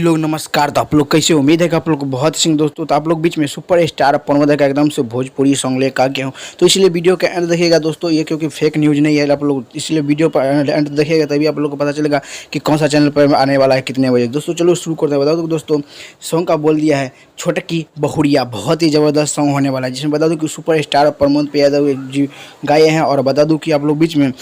लोग नमस्कार। तो आप लोग कैसे, उम्मीद है कि आप लोग को बहुत सिंह दोस्तों। तो आप लोग बीच में सुपर स्टार प्रमोद का एकदम से भोजपुरी सॉन्ग लेकर आ गया हूँ, तो इसलिए वीडियो का एंड देखिएगा दोस्तों। ये क्योंकि फेक न्यूज़ नहीं है, आप लोग इसलिए वीडियो पर एंड देखिएगा, तभी आप लोग को पता चलेगा कि कौन सा चैनल पर आने वाला है कितने बजे। दोस्तों चलो शुरू करते हैं। बता दो दोस्तों, सॉन्ग का बोल दिया है छोटकी बहुरिया, बहुत ही ज़बरदस्त सॉन्ग होने वाला है, जिसमें बता दूं कि सुपर स्टार प्रमोद यादव जी गाए हैं। और बता दूं कि आप लोग बीच में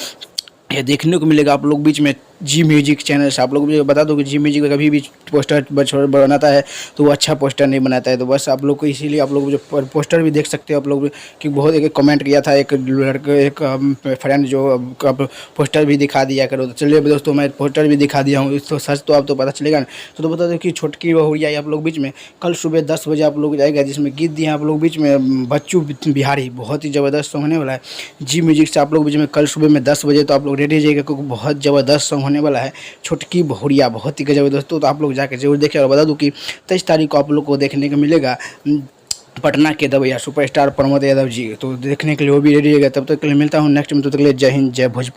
ये देखने को मिलेगा आप लोग बीच में जी म्यूजिक चैनल से। आप लोग मुझे बता दो कि जी म्यूजिक कभी भी पोस्टर बनाता है तो वो अच्छा पोस्टर नहीं बनाता है। तो बस आप लोग को इसीलिए आप लोग जो पोस्टर भी देख सकते हो आप लोग कि बहुत एक कमेंट किया था एक लड़के एक फ्रेंड जो पोस्टर भी दिखा दिया करो। तो चलिए दोस्तों मैं पोस्टर भी दिखा दिया हूँ, तो सच तो आप तो पता चलेगा ना। तो बता दो कि छोटकी बहुरिया आप लोग बीच में कल सुबह 10 बजे आप लोग जाएगा, जिसमें गीत दिए हैं आप लोग बीच में बच्चू बिहारी, बहुत ही ज़बरदस्त सॉन्ग होने वाला है जी म्यूजिक से। आप लोग बीच में कल सुबह में 10 बजे तो आप लोग रेडी जाइएगा, क्योंकि बहुत ज़बरदस्त सॉन्ग होने वाला है छोटकी बहुरिया, बहुत ही गजब दोस्तों। तो आप लोग जाके जरूर देखें। और बता दूं कि 23 तारीख को आप लोग को देखने को मिलेगा पटना के दबैया सुपरस्टार प्रमोद यादव जी। तो देखने के लिए वो भी रेडी रहेगा। तब तक के लिए मिलता हूँ नेक्स्ट में, तो तक के लिए जय हिंद जय भोजपुरी।